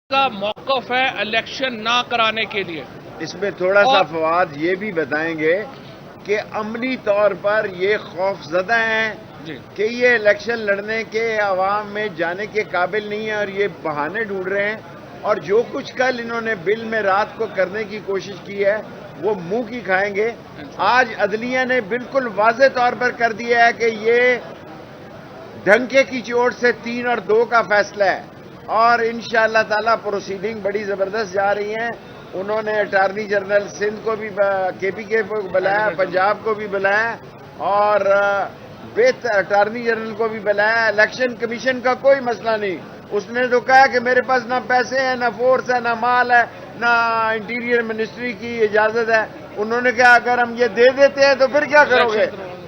का मौकफ है इलेक्शन ना कराने के लिए। इसमें थोड़ा सा फवाद ये भी बताएंगे कि अमली तौर पर ये खौफजदा हैं कि ये इलेक्शन लड़ने के अवाम में जाने के काबिल नहीं है और ये बहाने ढूंढ रहे हैं और जो कुछ कल इन्होंने बिल में रात को करने की कोशिश की है वो मुंह की खाएंगे। आज अदलिया ने बिल्कुल वाज़े तौर पर कर दिया है कि ये डंके की चोट से 3 और 2 का फैसला है और इंशाअल्लाह ताला प्रोसीडिंग बड़ी ज़बरदस्त जा रही हैं। उन्होंने अटार्नी जनरल सिंध को भी KPK को बुलाया, पंजाब को भी बुलाया और बेहतर अटार्नी जनरल को भी बुलाया। इलेक्शन कमीशन का कोई मसला नहीं, उसने तो कहा कि मेरे पास ना पैसे हैं, ना फोर्स है, ना माल है, ना इंटीरियर मिनिस्ट्री की इजाज़त है। उन्होंने कहा अगर हम ये दे देते हैं तो फिर क्या करोगे,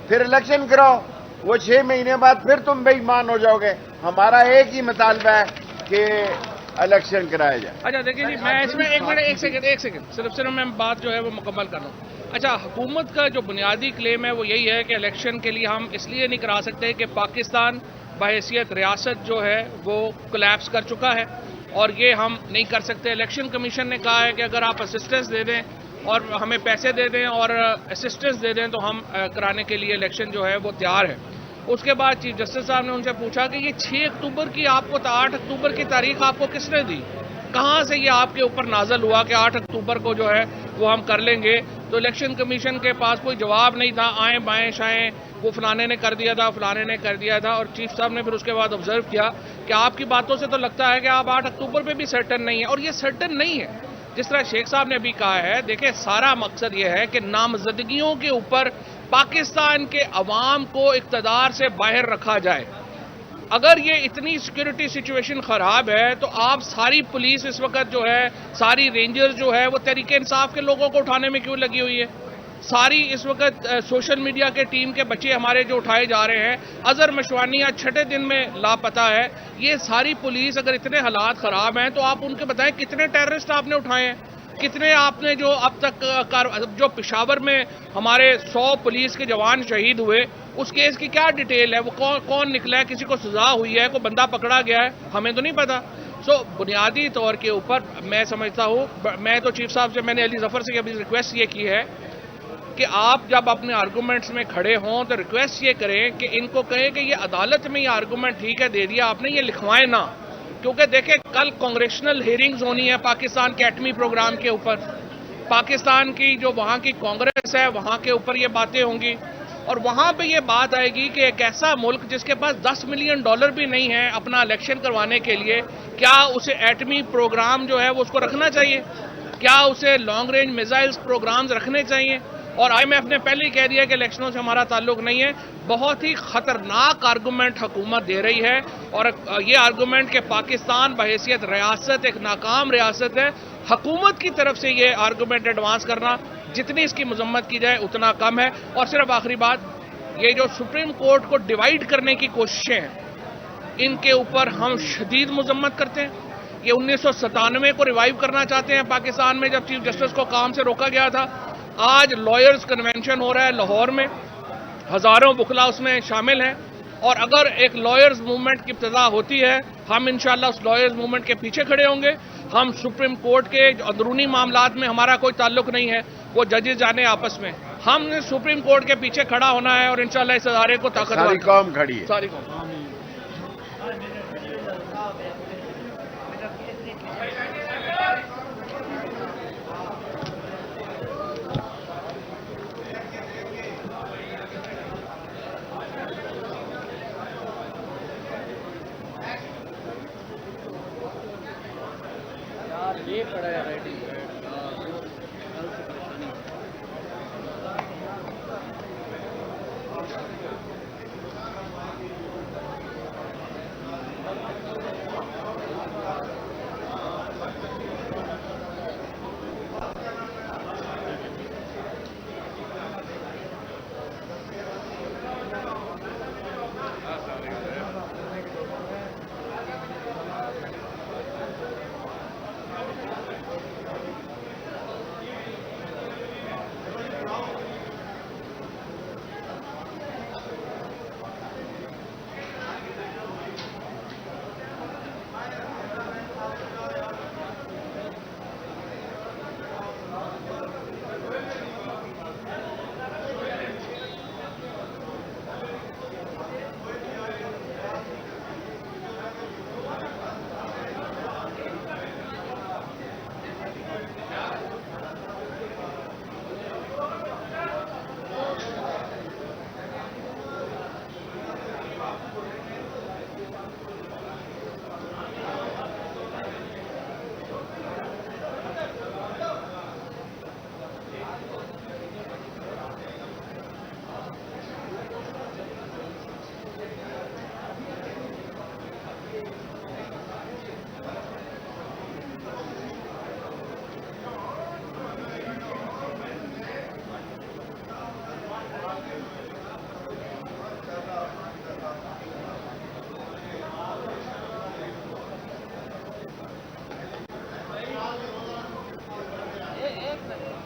फिर इलेक्शन कराओ, वो 6 महीने बाद फिर तुम बेईमान हो जाओगे। हमारा एक ही मुतालबा है कि इलेक्शन कराया जाए। अच्छा देखिए जी, मैं इसमें एक सेकंड सिर्फ मैं बात जो है वो मुकम्मल कर रहा हूँ। अच्छा, हुकूमत का जो बुनियादी क्लेम है वो यही है कि इलेक्शन के लिए हम इसलिए नहीं करा सकते कि पाकिस्तान बहैसियत रियासत जो है वो कोलैप्स कर चुका है और ये हम नहीं कर सकते। इलेक्शन कमीशन ने कहा है कि अगर आप असिस्टेंस दे दें और हमें पैसे दे दें और असिस्टेंस दे दें तो हम कराने के लिए इलेक्शन जो है वो तैयार है। उसके बाद चीफ जस्टिस साहब ने उनसे पूछा कि ये 6 अक्टूबर की आपको 8 अक्टूबर की तारीख आपको किसने दी, कहाँ से ये आपके ऊपर नाजल हुआ कि 8 अक्टूबर को जो है वो हम कर लेंगे। तो इलेक्शन कमीशन के पास कोई जवाब नहीं था, आए बाएं शाएं वो फलाने ने कर दिया था, फलाने ने कर दिया था। और चीफ साहब ने फिर उसके बाद ऑब्जर्व किया कि आपकी बातों से तो लगता है कि आप 8 अक्टूबर पर भी सर्टन नहीं है, और ये सर्टन नहीं है। जिस तरह शेख साहब ने भी कहा है, देखिए सारा मकसद ये है कि नामजदगियों के ऊपर पाकिस्तान के अवाम को इक़्तिदार से बाहर रखा जाए। अगर ये इतनी सिक्योरिटी सिचुएशन खराब है तो आप सारी पुलिस इस वक्त जो है, सारी रेंजर्स जो है वो तहरीक इंसाफ के लोगों को उठाने में क्यों लगी हुई है? सारी इस वक्त सोशल मीडिया के टीम के बच्चे हमारे जो उठाए जा रहे हैं, अजहर मशवानी आज 6ठे दिन में लापता है। ये सारी पुलिस अगर इतने हालात खराब हैं तो आप उनके बताएं कितने टेररिस्ट आपने उठाए हैं, कितने आपने जो अब तक जो पेशावर में हमारे 100 पुलिस के जवान शहीद हुए उस केस की क्या डिटेल है, वो कौन निकला है, किसी को सजा हुई है, कोई बंदा पकड़ा गया है, हमें तो नहीं पता। बुनियादी तौर के ऊपर मैं समझता हूँ, मैं तो चीफ साहब से मैंने अली जफर से अभी रिक्वेस्ट ये की है कि आप जब अपने आर्गूमेंट्स में खड़े हों तो रिक्वेस्ट ये करें कि इनको कहें कि ये अदालत में ये आर्गूमेंट ठीक है दे दिया आपने, ये लिखवाएं ना, क्योंकि देखिए कल कांग्रेशनल हियरिंग्स होनी है पाकिस्तान के एटमी प्रोग्राम के ऊपर, पाकिस्तान की जो वहाँ की कांग्रेस है वहाँ के ऊपर ये बातें होंगी और वहाँ पे ये बात आएगी कि एक ऐसा मुल्क जिसके पास $10 मिलियन भी नहीं है अपना इलेक्शन करवाने के लिए, क्या उसे एटमी प्रोग्राम जो है वो उसको रखना चाहिए, क्या उसे लॉन्ग रेंज मिसाइल्स प्रोग्राम्स रखने चाहिए? और IMF ने पहले ही कह दिया कि इलेक्शनों से हमारा ताल्लुक नहीं है। बहुत ही खतरनाक आर्गूमेंट हुकूमत दे रही है और ये आर्गूमेंट कि पाकिस्तान बहैसियत रियासत एक नाकाम रियासत है, हुकूमत की तरफ से ये आर्गूमेंट एडवांस करना जितनी इसकी मजम्मत की जाए उतना कम है। और सिर्फ आखिरी बात, ये जो सुप्रीम कोर्ट को डिवाइड करने की कोशिशें हैं इनके ऊपर हम शदीद मजम्मत करते हैं। ये 1997 को रिवाइव करना चाहते हैं पाकिस्तान में, जब चीफ जस्टिस को काम से रोका गया था। आज लॉयर्स कन्वेंशन हो रहा है लाहौर में, हजारों बुखला उसमें शामिल हैं और अगर एक लॉयर्स मूवमेंट की इब्तिदा होती है, हम इंशाल्लाह उस लॉयर्स मूवमेंट के पीछे खड़े होंगे। हम सुप्रीम कोर्ट के अंदरूनी मामलात में हमारा कोई ताल्लुक नहीं है, वो जजेस जाने आपस में, हमने सुप्रीम कोर्ट के पीछे खड़ा होना है और इंशाल्लाह इस अदारे को ताकतवर, सारी कौम खड़ी है, सारी कौम। ये पड़ा है राइटिंग कल से परेशानी।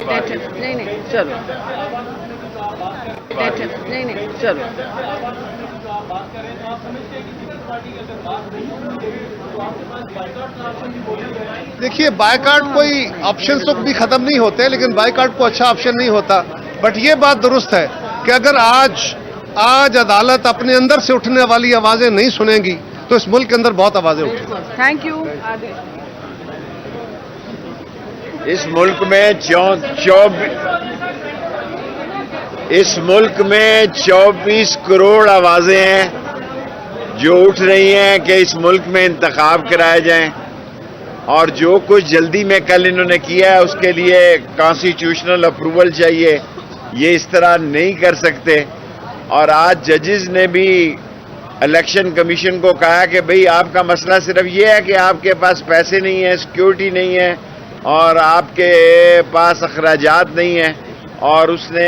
नहीं चलो नहीं चलो। देखिए, बायकॉट कोई ऑप्शन तो भी खत्म नहीं होते, लेकिन बायकॉट को अच्छा ऑप्शन नहीं होता। बट ये बात दुरुस्त है कि अगर आज अदालत अपने अंदर से उठने वाली आवाजें नहीं सुनेगी तो इस मुल्क के अंदर बहुत आवाजें उठेंगी। Thank you. आगे इस मुल्क में 24 करोड़ आवाजें हैं जो उठ रही हैं कि इस मुल्क में इंतखाब कराए जाएं, और जो कुछ जल्दी में कल इन्होंने किया है उसके लिए कॉन्स्टिट्यूशनल अप्रूवल चाहिए। ये इस तरह नहीं कर सकते। और आज जजेस ने भी इलेक्शन कमीशन को कहा कि भाई आपका मसला सिर्फ ये है कि आपके पास पैसे नहीं है, सिक्योरिटी नहीं है और आपके पास अखराजात नहीं है, और उसने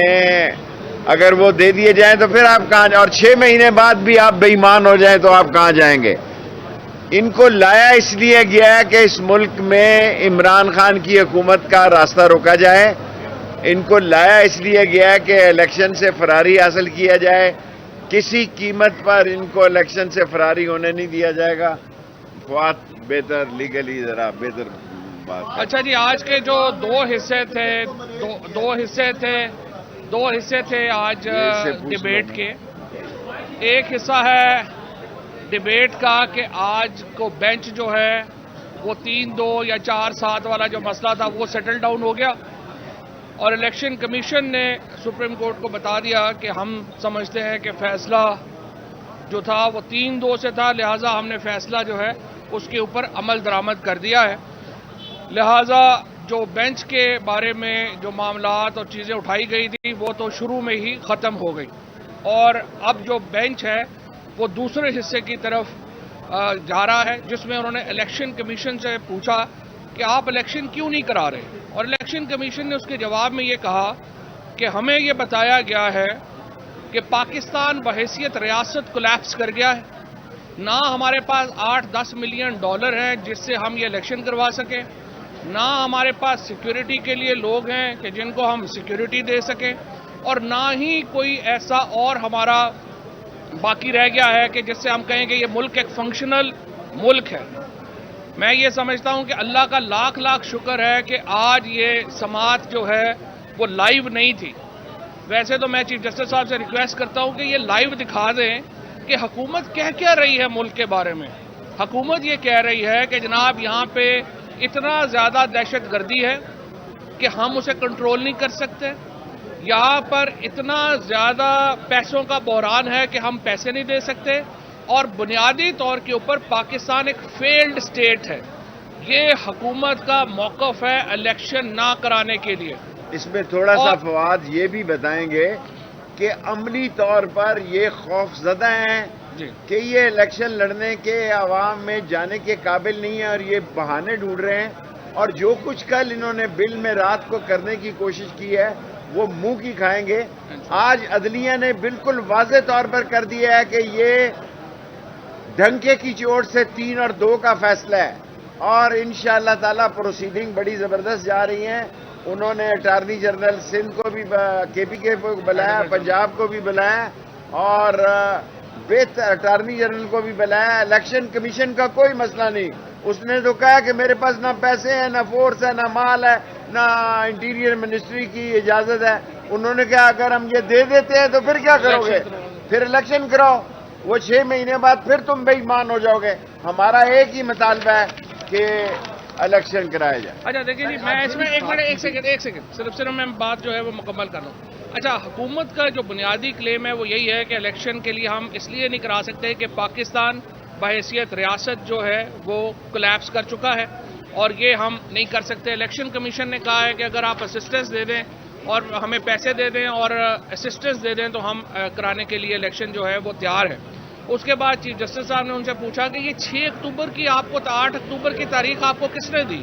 अगर वो दे दिए जाएं तो फिर आप कहां, और 6 महीने बाद भी आप बेईमान हो जाएं तो आप कहां जाएंगे। इनको लाया इसलिए गया है कि इस मुल्क में इमरान खान की हुकूमत का रास्ता रोका जाए। इनको लाया इसलिए गया है कि इलेक्शन से फरारी हासिल किया जाए। किसी कीमत पर इनको इलेक्शन से फरारी होने नहीं दिया जाएगा। फवाद बेहतर लीगली जरा बेहतर बात। अच्छा जी, आज के जो दो हिस्से थे आज डिबेट के। एक हिस्सा है डिबेट का कि आज को बेंच जो है वो 3-2 या 4-7 वाला जो मसला था वो सेटल डाउन हो गया, और इलेक्शन कमीशन ने सुप्रीम कोर्ट को बता दिया कि हम समझते हैं कि फैसला जो था वो 3-2 से था, लिहाजा हमने फैसला जो है उसके ऊपर अमल दरामद कर दिया है। लिहाजा जो बेंच के बारे में जो मामलात और चीज़ें उठाई गई थी वो तो शुरू में ही ख़त्म हो गई, और अब जो बेंच है वो दूसरे हिस्से की तरफ जा रहा है, जिसमें उन्होंने इलेक्शन कमीशन से पूछा कि आप इलेक्शन क्यों नहीं करा रहे, और इलेक्शन कमीशन ने उसके जवाब में ये कहा कि हमें ये बताया गया है कि पाकिस्तान बहैसियत रियासत कोलैप्स कर गया है, ना हमारे पास 8-10 मिलियन डॉलर हैं जिससे हम ये इलेक्शन करवा सकें, ना हमारे पास सिक्योरिटी के लिए लोग हैं कि जिनको हम सिक्योरिटी दे सकें, और ना ही कोई ऐसा और हमारा बाकी रह गया है कि जिससे हम कहें कि ये मुल्क एक फंक्शनल मुल्क है। मैं ये समझता हूं कि अल्लाह का लाख लाख शुक्र है कि आज ये समाअत जो है वो लाइव नहीं थी। वैसे तो मैं चीफ जस्टिस साहब से रिक्वेस्ट करता हूं कि ये लाइव दिखा दें कि हुकूमत कह क्या रही है मुल्क के बारे में। हुकूमत ये कह रही है कि जनाब यहाँ पे इतना ज़्यादा दहशत गर्दी है कि हम उसे कंट्रोल नहीं कर सकते, यहाँ पर इतना ज़्यादा पैसों का बहरान है कि हम पैसे नहीं दे सकते, और बुनियादी तौर के ऊपर पाकिस्तान एक फेल्ड स्टेट है। ये हुकूमत का मौक़िफ़ है इलेक्शन ना कराने के लिए। इसमें थोड़ा सा फवाद ये भी बताएंगे कि अमली तौर पर ये खौफजदा हैं कि ये इलेक्शन लड़ने के अवाम में जाने के काबिल नहीं है और ये बहाने ढूंढ रहे हैं, और जो कुछ कल इन्होंने बिल में रात को करने की कोशिश की है वो मुंह की खाएंगे। आज अदलिया ने बिल्कुल वाज़े तौर पर कर दिया है कि ये ढंके की चोट से 3 और 2 का फैसला है, और इंशाअल्लाह ताला प्रोसीडिंग बड़ी ज़बरदस्त जा रही हैं। उन्होंने अटार्नी जनरल सिंध को भी KPK को बुलाया, पंजाब को भी बुलाया, और अटार्नी जनरल को भी बुलाया। इलेक्शन कमीशन का कोई मसला नहीं, उसने तो कहा कि मेरे पास ना पैसे हैं, ना फोर्स है, ना माल है, ना इंटीरियर मिनिस्ट्री की इजाजत है। उन्होंने कहा अगर हम ये दे देते हैं तो फिर क्या करोगे, फिर इलेक्शन कराओ, वो 6 महीने बाद फिर तुम बेईमान हो जाओगे। हमारा एक ही मुतालबा है कि इलेक्शन कराया जाए। अच्छा देखिए जी, मैं इसमें एक सेकंड सिर्फ मैं बात जो है वो मुकम्मल कर लूँ। अच्छा, हुकूमत का जो बुनियादी क्लेम है वो यही है कि इलेक्शन के लिए हम इसलिए नहीं करा सकते कि पाकिस्तान बहैसियत रियासत जो है वो कोलैप्स कर चुका है, और ये हम नहीं कर सकते। इलेक्शन कमीशन ने कहा है कि अगर आप असिस्टेंस दे दें और हमें पैसे दे दें और असिस्टेंस दे दें तो हम कराने के लिए इलेक्शन जो है वो तैयार है। उसके बाद चीफ जस्टिस साहब ने उनसे पूछा कि ये 6 अक्टूबर की आपको 8 अक्टूबर की तारीख आपको किसने दी,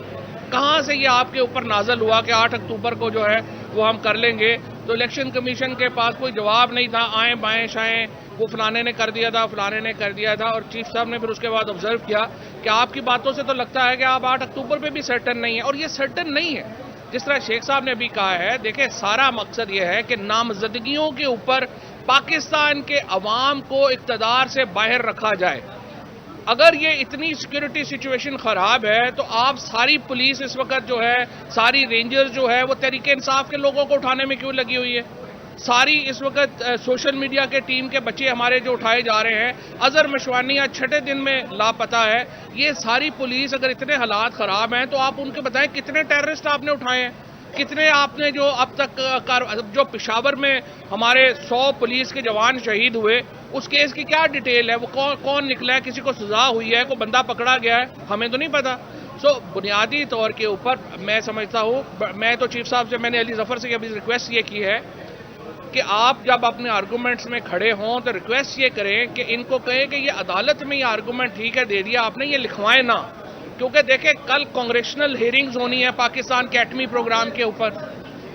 कहाँ से ये आपके ऊपर नाजल हुआ कि 8 अक्टूबर को जो है वो हम कर लेंगे। तो इलेक्शन कमीशन के पास कोई जवाब नहीं था, आए बाएं शाएं वो फलाने ने कर दिया था, फलाने ने कर दिया था। और चीफ साहब ने फिर उसके बाद ऑब्जर्व किया कि आपकी बातों से तो लगता है कि आप 8 अक्टूबर पे भी सर्टन नहीं है, और ये सर्टन नहीं है। जिस तरह शेख साहब ने भी कहा है, देखिए सारा मकसद यह है कि नामजदगियों के ऊपर पाकिस्तान के अवाम को इक़्तिदार से बाहर रखा जाए। अगर ये इतनी सिक्योरिटी सिचुएशन खराब है तो आप सारी पुलिस इस वक्त जो है, सारी रेंजर्स जो है वो तहरीके इंसाफ के लोगों को उठाने में क्यों लगी हुई है? सारी इस वक्त सोशल मीडिया के टीम के बच्चे हमारे जो उठाए जा रहे हैं, अजहर मशवानी आज 6ठे दिन में लापता है। ये सारी पुलिस अगर इतने हालात खराब हैं तो आप उनके बताएं कितने टेररिस्ट आपने उठाए हैं, कितने आपने जो अब तक जो पेशावर में हमारे 100 पुलिस के जवान शहीद हुए, उस केस की क्या डिटेल है? वो कौन निकला है? किसी को सजा हुई है? कोई बंदा पकड़ा गया है? हमें तो नहीं पता। बुनियादी तौर के ऊपर मैं समझता हूँ, मैं तो चीफ साहब से, मैंने अली जफर से अभी रिक्वेस्ट ये की है कि आप जब अपने आर्गूमेंट्स में खड़े हों तो रिक्वेस्ट ये करें कि इनको कहें कि ये अदालत में ये आर्गूमेंट ठीक है दे दिया आपने, ये लिखवाएं ना, क्योंकि देखें कल कांग्रेशनल हियरिंग्स होनी है पाकिस्तान के एटमी प्रोग्राम के ऊपर,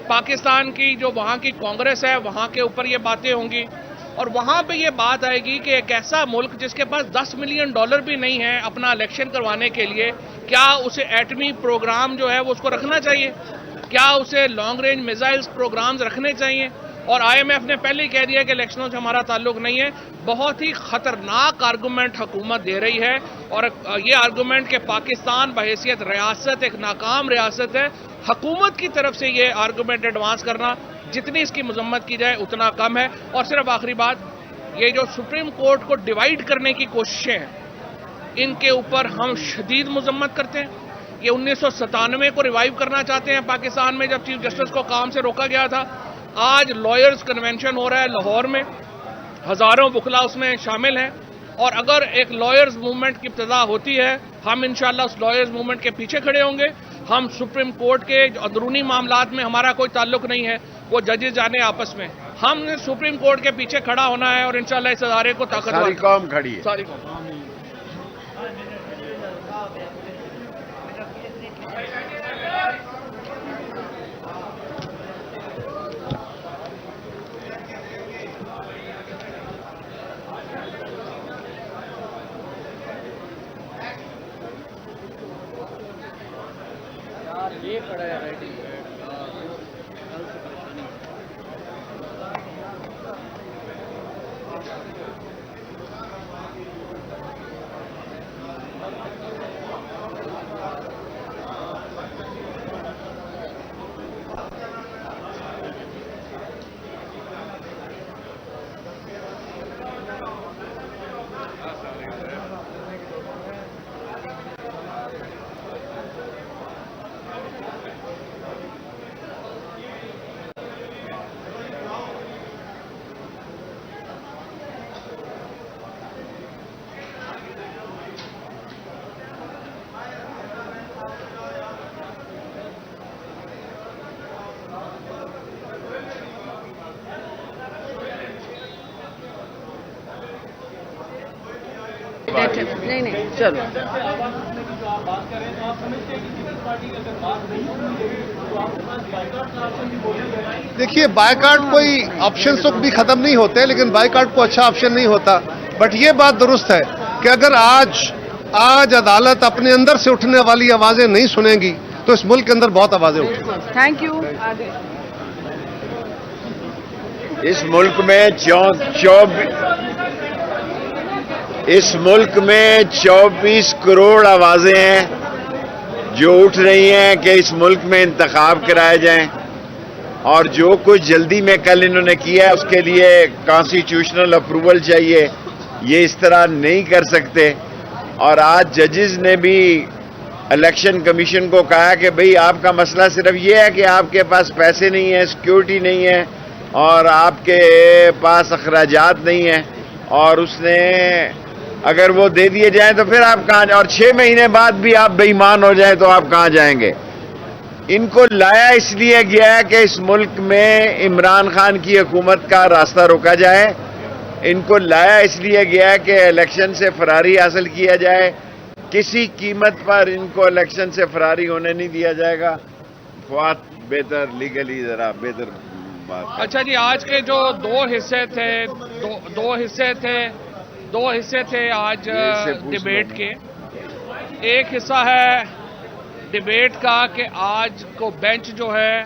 पाकिस्तान की जो वहाँ की कांग्रेस है वहाँ के ऊपर ये बातें होंगी और वहाँ पे ये बात आएगी कि एक ऐसा मुल्क जिसके पास $10 मिलियन भी नहीं है अपना इलेक्शन करवाने के लिए, क्या उसे एटमी प्रोग्राम जो है वो उसको रखना चाहिए? क्या उसे लॉन्ग रेंज मिसाइल्स प्रोग्राम्स रखने चाहिए? और IMF ने पहले ही कह दिया कि इलेक्शनों से हमारा ताल्लुक नहीं है। बहुत ही खतरनाक आर्गूमेंट हुकूमत दे रही है और ये आर्गूमेंट कि पाकिस्तान बहैसियत रियासत एक नाकाम रियासत है, हुकूमत की तरफ से ये आर्गूमेंट एडवांस करना जितनी इसकी मजम्मत की जाए उतना कम है। और सिर्फ आखिरी बात, ये जो सुप्रीम कोर्ट को डिवाइड करने की कोशिशें हैं, इनके ऊपर हम शदीद मजम्मत करते हैं। ये 1997 को रिवाइव करना चाहते हैं पाकिस्तान में, जब चीफ जस्टिस को काम से रोका गया था। आज लॉयर्स कन्वेंशन हो रहा है लाहौर में, हजारों वकला उसमें शामिल हैं और अगर एक लॉयर्स मूवमेंट की इब्तिदा होती है, हम इंशाल्लाह उस लॉयर्स मूवमेंट के पीछे खड़े होंगे। हम सुप्रीम कोर्ट के जो अंदरूनी मामलात में हमारा कोई ताल्लुक नहीं है, वो जजेस जाने आपस में, हमने सुप्रीम कोर्ट के पीछे खड़ा होना है और इंशाल्लाह इस अदारे को ताकतवर, सारी कौम खड़ी है, सारी कौम। ये खड़ा है राइटिंग कल से परेशानी। नहीं चलो। देखिए, बायकॉट कोई ऑप्शन तो भी खत्म नहीं होते, लेकिन बायकॉट को अच्छा ऑप्शन नहीं होता। बट ये बात दुरुस्त है कि अगर आज अदालत अपने अंदर से उठने वाली आवाजें नहीं सुनेगी तो इस मुल्क के अंदर बहुत आवाजें उठेंगी। Thank you. इस मुल्क में 24 करोड़ आवाजें हैं जो उठ रही हैं कि इस मुल्क में इंतखाब कराए जाएं, और जो कुछ जल्दी में कल इन्होंने किया है उसके लिए कॉन्स्टिट्यूशनल अप्रूवल चाहिए। ये इस तरह नहीं कर सकते। और आज जजेस ने भी इलेक्शन कमीशन को कहा कि भाई आपका मसला सिर्फ ये है कि आपके पास पैसे नहीं है, सिक्योरिटी नहीं है और आपके पास अखराजात नहीं है, और उसने अगर वो दे दिए जाएं तो फिर आप कहाँ, और 6 महीने बाद भी आप बेईमान हो जाएं तो आप कहाँ जाएंगे। इनको लाया इसलिए गया है कि इस मुल्क में इमरान खान की हुकूमत का रास्ता रोका जाए। इनको लाया इसलिए गया है कि इलेक्शन से फरारी हासिल किया जाए। किसी कीमत पर इनको इलेक्शन से फरारी होने नहीं दिया जाएगा। फवाद बेहतर लीगली जरा बेहतर बात। अच्छा जी, आज के जो दो हिस्से थे आज डिबेट के। एक हिस्सा है डिबेट का कि आज को बेंच जो है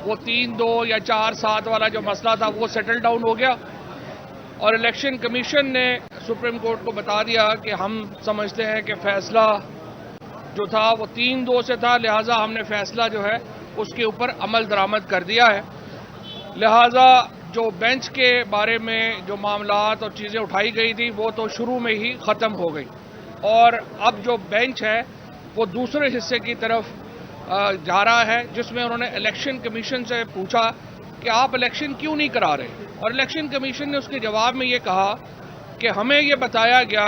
वो 3-2 या 4-7 वाला जो मसला था वो सेटल डाउन हो गया और इलेक्शन कमीशन ने सुप्रीम कोर्ट को बता दिया कि हम समझते हैं कि फैसला जो था वो 3-2 से था, लिहाजा हमने फैसला जो है उसके ऊपर अमल दरामद कर दिया है। लिहाजा जो बेंच के बारे में जो मामलात और चीज़ें उठाई गई थी वो तो शुरू में ही ख़त्म हो गई और अब जो बेंच है वो दूसरे हिस्से की तरफ जा रहा है, जिसमें उन्होंने इलेक्शन कमीशन से पूछा कि आप इलेक्शन क्यों नहीं करा रहे, और इलेक्शन कमीशन ने उसके जवाब में ये कहा कि हमें ये बताया गया